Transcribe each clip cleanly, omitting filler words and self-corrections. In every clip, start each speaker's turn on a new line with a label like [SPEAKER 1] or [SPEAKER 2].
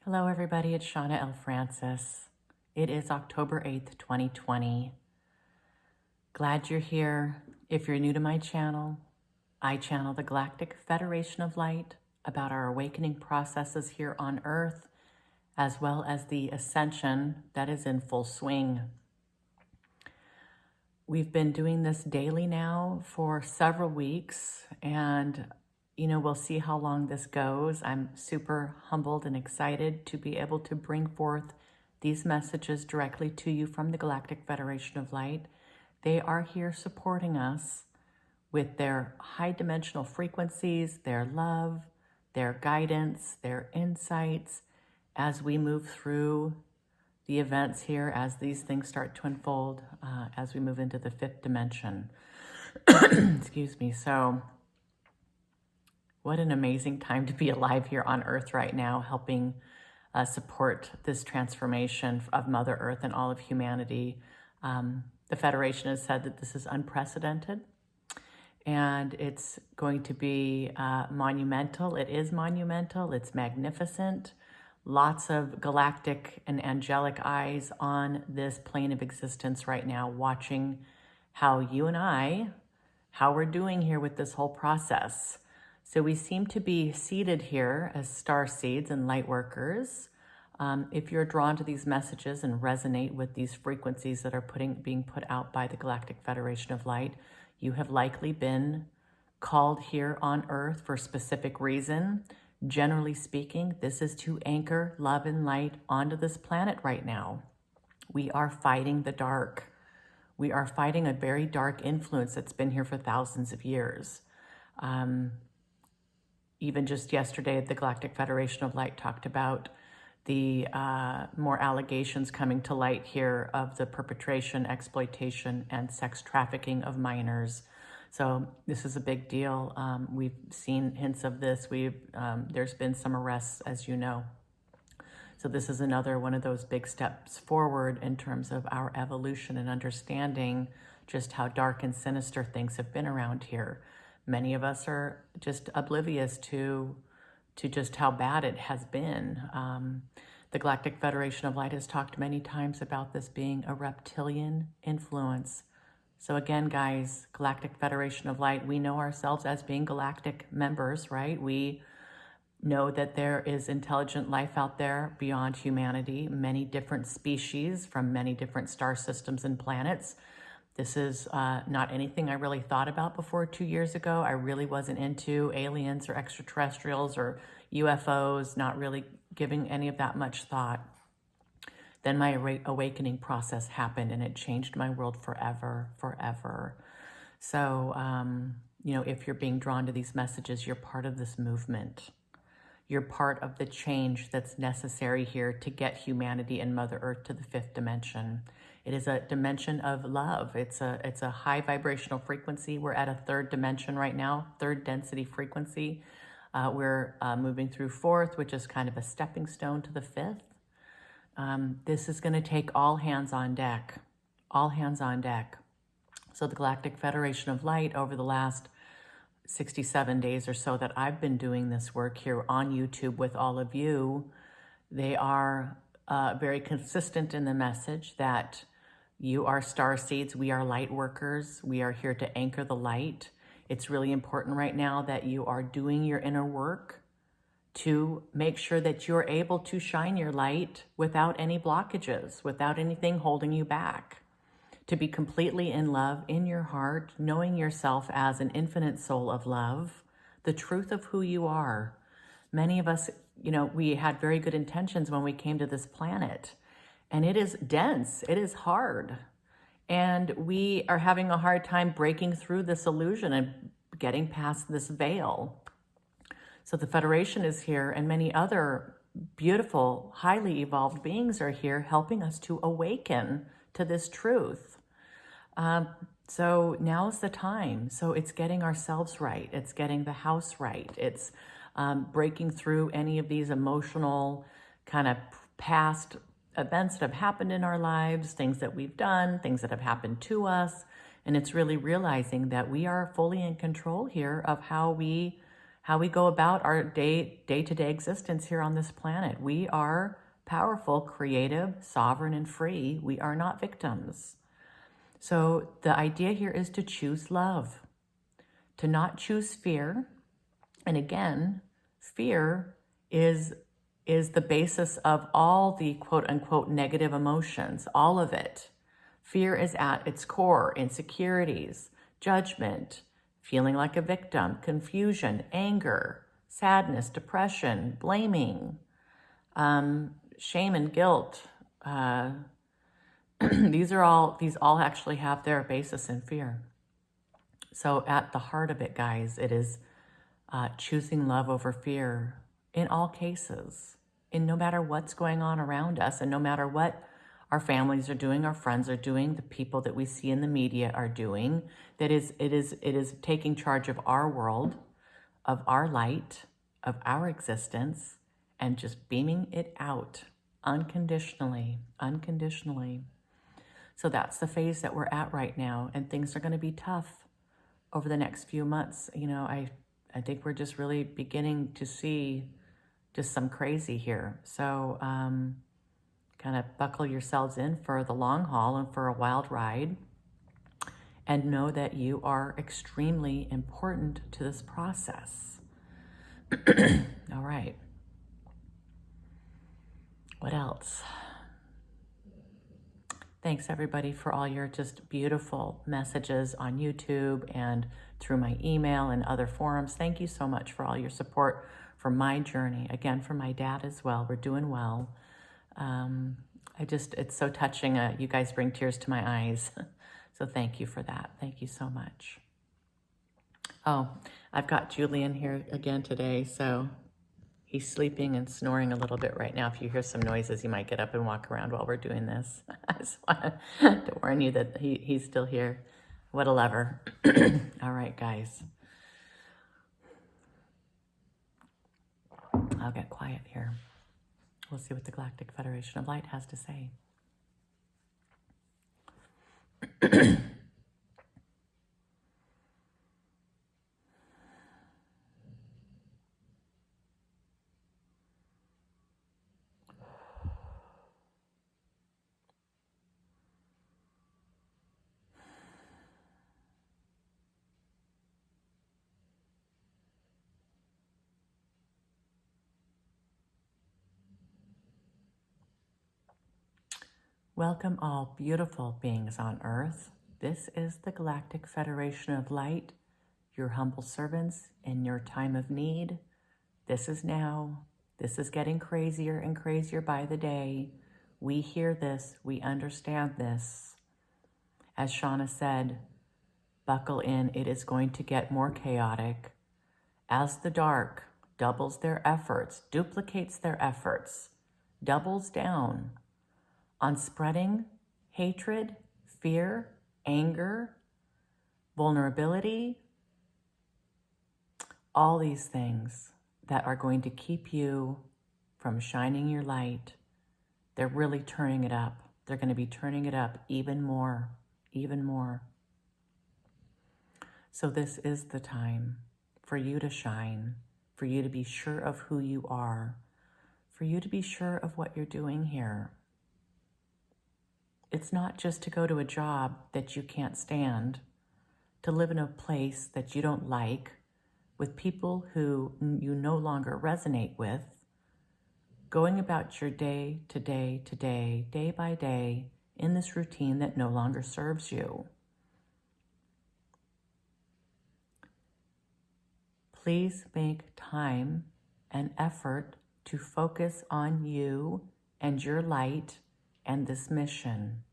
[SPEAKER 1] Hello everybody, it's Shawna L. It is October 8th, 2020. Glad you're here. If you're new to my channel, I channel the Galactic Federation of Light about our awakening processes here on Earth, as well as the ascension that is in full swing. We've been doing this daily now for several weeks, and we'll see how long this goes. I'm super humbled and excited to be able to bring forth these messages directly to you from the Galactic Federation of Light. They are here supporting us with their high dimensional frequencies, their love, their guidance, their insights as we move through the events here, as these things start to unfold, as we move into the fifth dimension. Excuse me. So what an amazing time to be alive here on Earth right now, helping support this transformation of Mother Earth and all of humanity. The Federation has said that this is unprecedented and it's going to be monumental. It is monumental. It's magnificent. Lots of galactic and angelic eyes on this plane of existence right now, watching how you and I, how we're doing here with this whole process. So we seem to be seated here as star seeds and light workers. If you're drawn to these messages and resonate with these frequencies that are being put out by the Galactic Federation of Light, you have likely been called here on Earth for a specific reason. Generally speaking, this is to anchor love and light onto this planet right now. We are fighting the dark. We are fighting a very dark influence that's been here for thousands of years. Even just yesterday, the Galactic Federation of Light talked about the more allegations coming to light here of the perpetration, exploitation, and sex trafficking of minors. So this is a big deal. We've seen hints of this. There's been some arrests, as you know. So this is another one of those big steps forward in terms of our evolution and understanding just how dark and sinister things have been around here. Many of us are just oblivious to just how bad it has been. The Galactic Federation of Light has talked many times about this being a reptilian influence. So again, guys, Galactic Federation of Light, we know ourselves as being galactic members, right? We know that there is intelligent life out there beyond humanity, many different species from many different star systems and planets. This is not anything I really thought about before 2 years ago. I really wasn't into aliens or extraterrestrials or UFOs, not really giving any of that much thought. Then my awakening process happened and it changed my world forever, forever. So, if you're being drawn to these messages, you're part of this movement. You're part of the change that's necessary here to get humanity and Mother Earth to the fifth dimension. It is a dimension of love. It's a high vibrational frequency. We're at a third dimension right now, third density frequency. We're moving through fourth, which is kind of a stepping stone to the fifth. This is going to take all hands on deck, all hands on deck. So the Galactic Federation of Light, over the last 67 days or so that I've been doing this work here on YouTube with all of you, they are very consistent in the message that you are star seeds, we are light workers, we are here to anchor the light. It's really important right now that you are doing your inner work to make sure that you're able to shine your light without any blockages, without anything holding you back. To be completely in love in your heart, knowing yourself as an infinite soul of love, the truth of who you are. Many of us, we had very good intentions when we came to this planet, and it is dense, it is hard. And we are having a hard time breaking through this illusion and getting past this veil. So the Federation is here, and many other beautiful, highly evolved beings are here helping us to awaken to this truth. So now's the time. So it's getting ourselves right. It's getting the house right. It's breaking through any of these emotional kind of past events that have happened in our lives, things that we've done, things that have happened to us. And it's really realizing that we are fully in control here of how we how we go about our day-to-day existence here on this planet. We are powerful, creative, sovereign, and free. We are not victims. So the idea here is to choose love, to not choose fear. And again, fear is the basis of all the quote-unquote negative emotions, all of it. Fear is at its core insecurities, judgment, feeling like a victim, confusion, anger, sadness, depression, blaming, shame and guilt. These all actually have their basis in fear. So at the heart of it, guys, it is choosing love over fear in all cases, in no matter what's going on around us, and no matter what our families are doing, our friends are doing, the people that we see in the media are doing. It is taking charge of our world, of our light, of our existence, and just beaming it out unconditionally. So that's the phase that we're at right now, and things are going to be tough over the next few months. You know, I think we're just really beginning to see just some crazy here. So kind of buckle yourselves in for the long haul and for a wild ride, and know that you are extremely important to this process. All right. What else? Thanks everybody for all your just beautiful messages on YouTube and through my email and other forums. Thank you so much for all your support for my journey. Again, for my dad as well. We're doing well. It's so touching. You guys bring tears to my eyes. So thank you for that. Thank you so much. Oh, I've got Julian here again today. So he's sleeping and snoring a little bit right now. If you hear some noises, you might get up and walk around while we're doing this. I just wanted to warn you that he's still here. What a lover. All right, guys. I'll get quiet here. We'll see what the Galactic Federation of Light has to say. Welcome all beautiful beings on Earth. This is the Galactic Federation of Light, your humble servants in your time of need. This is now. This is getting crazier and crazier by the day. We hear this. We understand this. As Shawna said, buckle in. It is going to get more chaotic. As the dark doubles their efforts, duplicates their efforts, doubles down on spreading hatred, fear, anger, vulnerability, all these things that are going to keep you from shining your light. They're really turning it up. They're going to be turning it up even more, even more. So this is the time for you to shine, for you to be sure of who you are, for you to be sure of what you're doing here. It's not just to go to a job that you can't stand, to live in a place that you don't like, with people who you no longer resonate with, going about your day to day to day, day by day, in this routine that no longer serves you. Please make time and effort to focus on you and your light and this mission.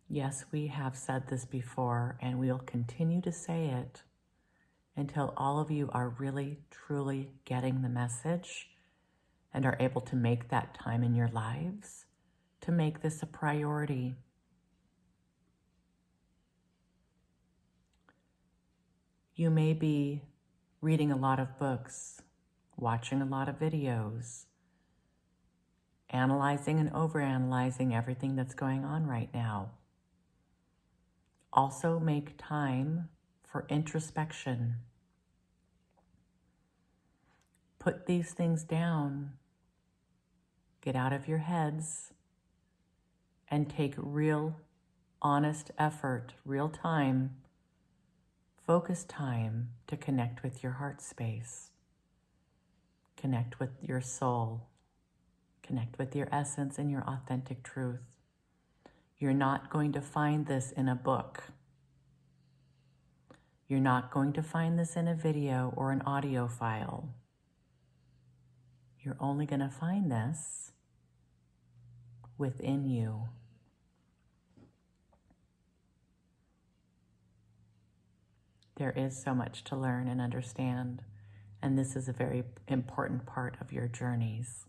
[SPEAKER 1] Yes, we have said this before, and we'll continue to say it until all of you are really, truly getting the message and are able to make that time in your lives to make this a priority. You may be reading a lot of books, watching a lot of videos, analyzing and overanalyzing everything that's going on right now. Also make time for introspection. Put these things down, get out of your heads, and take real, honest effort, real time, focused time to connect with your heart space, connect with your soul, connect with your essence and your authentic truth. You're not going to find this in a book. You're not going to find this in a video or an audio file. You're only going to find this within you. There is so much to learn and understand, and this is a very important part of your journeys.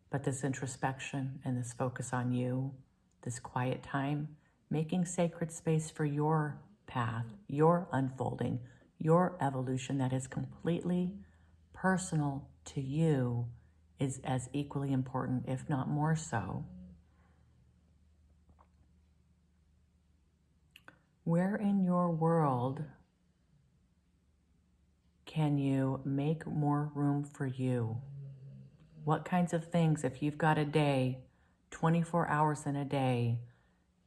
[SPEAKER 1] But this introspection and this focus on you, this quiet time, making sacred space for your path, your unfolding, your evolution that is completely personal to you, is as equally important, if not more so. Where in your world can you make more room for you? What kinds of things, if you've got a day, 24 hours in a day,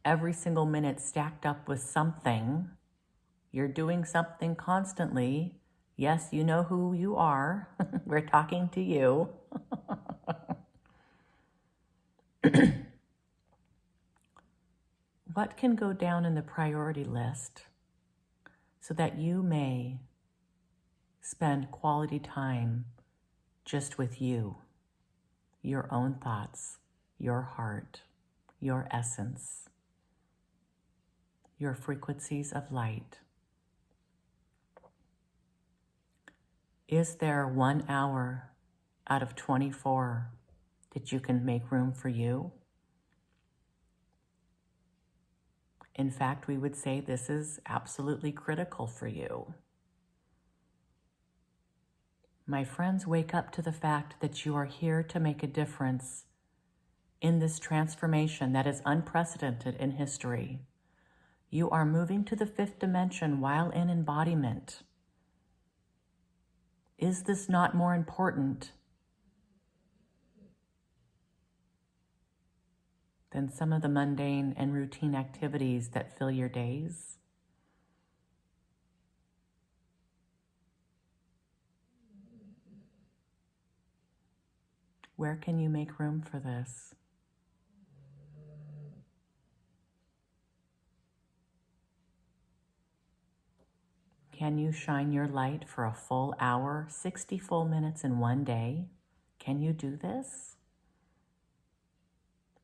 [SPEAKER 1] every single minute stacked up with something, you're doing something constantly. Yes, you know who you are. We're talking to you. What can go down in the priority list so that you may spend quality time just with you, your own thoughts, your heart, your essence, your frequencies of light? Is there 1 hour out of 24 that you can make room for you? In fact, we would say this is absolutely critical for you. My friends, wake up to the fact that you are here to make a difference in this transformation that is unprecedented in history. You are moving to the 5th dimension while in embodiment. Is this not more important than some of the mundane and routine activities that fill your days? Where can you make room for this? Can you shine your light for a full hour, 60 full minutes in one day? Can you do this?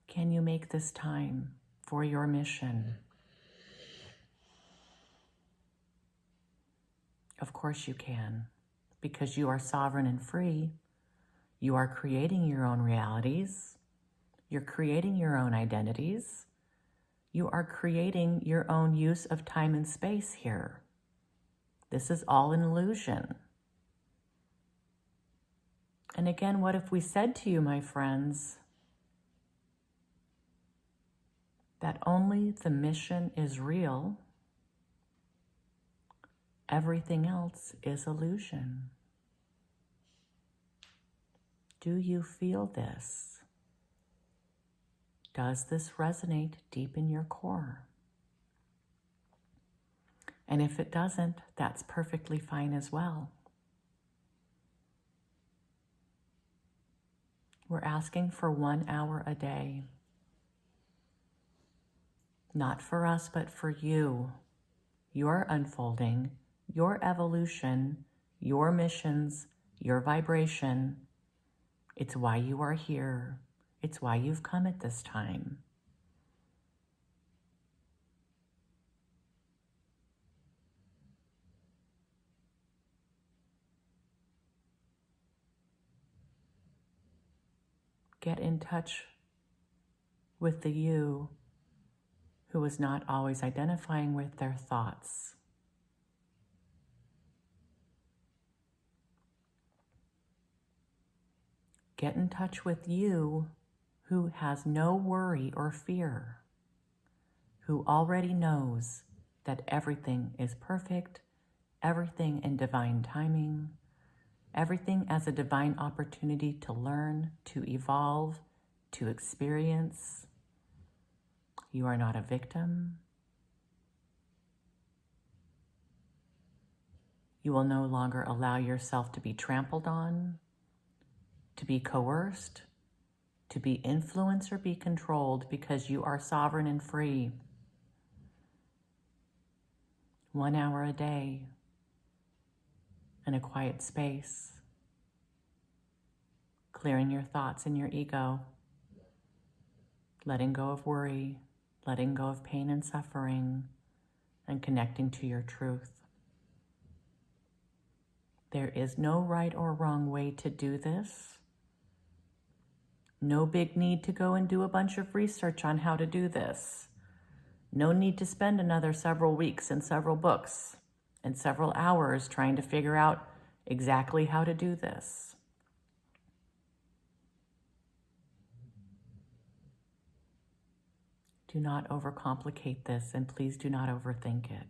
[SPEAKER 1] Can you make this time for your mission? Of course you can, because you are sovereign and free. You are creating your own realities. You're creating your own identities. You are creating your own use of time and space here. This is all an illusion. And again, what if we said to you, my friends, that only the mission is real, everything else is illusion? Do you feel this? Does this resonate deep in your core? And if it doesn't, that's perfectly fine as well. We're asking for 1 hour a day. Not for us, but for you. Your unfolding, your evolution, your missions, your vibration. It's why you are here. It's why you've come at this time. Get in touch with the you who is not always identifying with their thoughts. Get in touch with you who has no worry or fear, who already knows that everything is perfect, everything in divine timing, everything as a divine opportunity to learn, to evolve, to experience. You are not a victim. You will no longer allow yourself to be trampled on, to be coerced, to be influenced or be controlled, because you are sovereign and free. 1 hour a day in a quiet space, clearing your thoughts and your ego, letting go of worry, letting go of pain and suffering, and connecting to your truth. There is no right or wrong way to do this. No big need to go and do a bunch of research on how to do this. No need to spend another several weeks and several books and several hours trying to figure out exactly how to do this. Do not overcomplicate this, and please do not overthink it.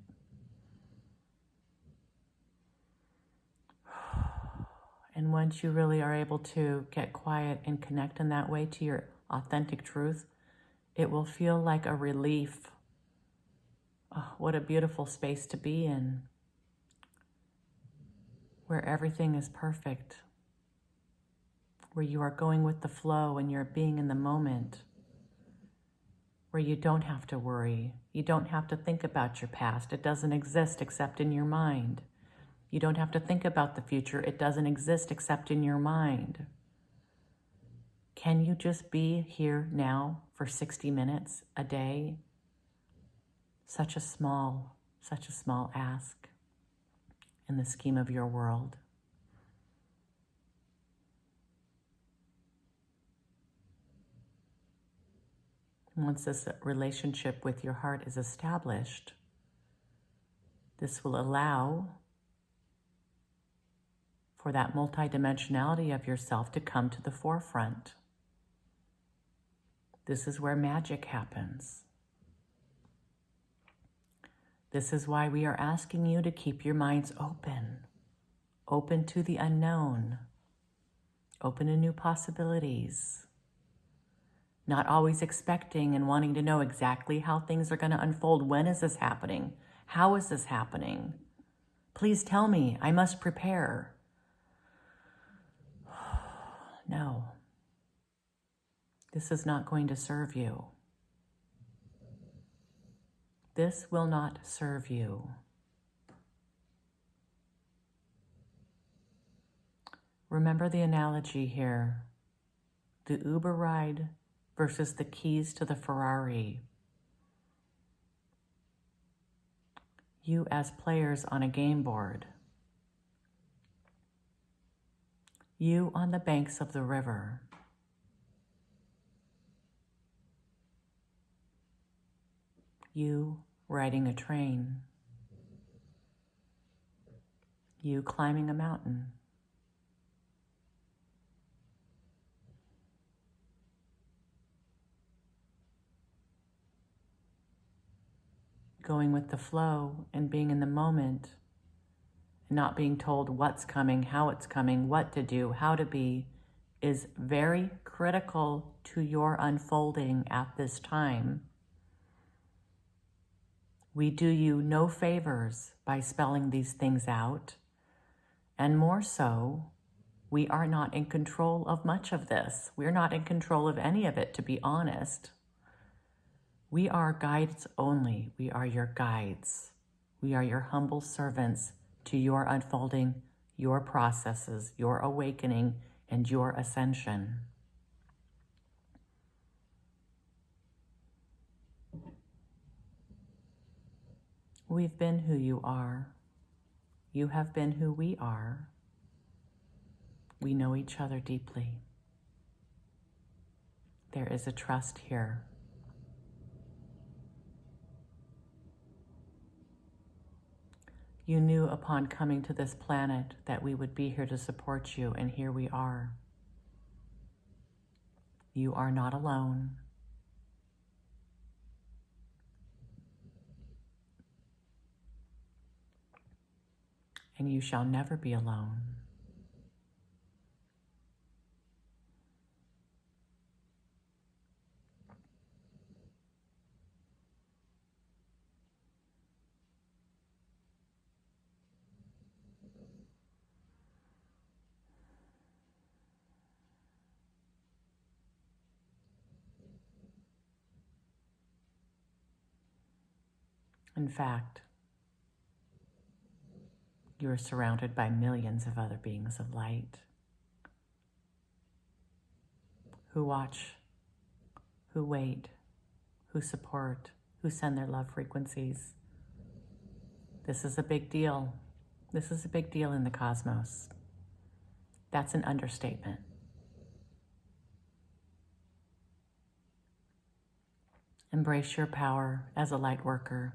[SPEAKER 1] And once you really are able to get quiet and connect in that way to your authentic truth, it will feel like a relief. Oh, what a beautiful space to be in, where everything is perfect, where you are going with the flow and you're being in the moment, where you don't have to worry. You don't have to think about your past. It doesn't exist except in your mind. You don't have to think about the future. It doesn't exist except in your mind. Can you just be here now for 60 minutes a day? Such a small ask in the scheme of your world. Once this relationship with your heart is established, this will allow for that multidimensionality of yourself to come to the forefront. This is where magic happens. This is why we are asking you to keep your minds open to the unknown, open to new possibilities, not always expecting and wanting to know exactly how things are going to unfold. When is this happening? How is this happening? Please tell me, I must prepare. No, this is not going to serve you. This will not serve you. Remember the analogy here, the Uber ride versus the keys to the Ferrari. You as players on a game board. You on the banks of the river. You riding a train. You climbing a mountain. Going with the flow and being in the moment, and not being told what's coming, how it's coming, what to do, how to be, is very critical to your unfolding at this time. We do you no favors by spelling these things out, and more so, we are not in control of much of this. We're not in control of any of it, to be honest. We are guides only. We are your guides. We are your humble servants to your unfolding, your processes, your awakening, and your ascension. We've been who you are. You have been who we are. We know each other deeply. There is a trust here. You knew upon coming to this planet that we would be here to support you, and here we are. You are not alone. and you shall never be alone. In fact, you are surrounded by millions of other beings of light who watch, who wait, who support, who send their love frequencies. This is a big deal. This is a big deal in the cosmos. That's an understatement. Embrace your power as a light worker.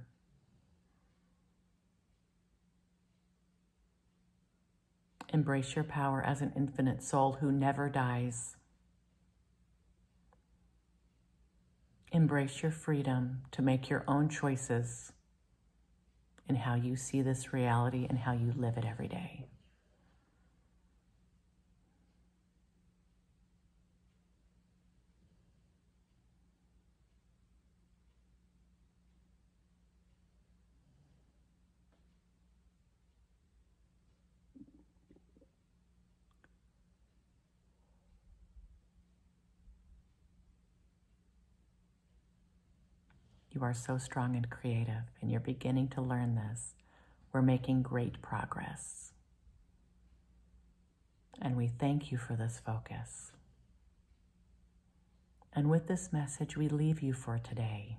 [SPEAKER 1] Embrace your power as an infinite soul who never dies. Embrace your freedom to make your own choices in how you see this reality and how you live it every day. You are so strong and creative, and you're beginning to learn this. We're making great progress. And we thank you for this focus. And with this message, we leave you for today.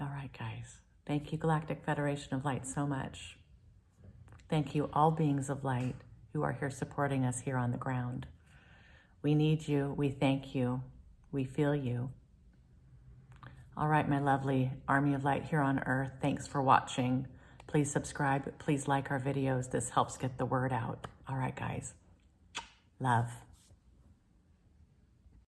[SPEAKER 1] All right, guys. Thank you, Galactic Federation of Light, so much. Thank you, all beings of light who are here supporting us here on the ground. We need you. We thank you. We feel you. All right, my lovely army of light here on Earth, thanks for watching. Please subscribe. Please like our videos. This helps get the word out. All right, guys. Love.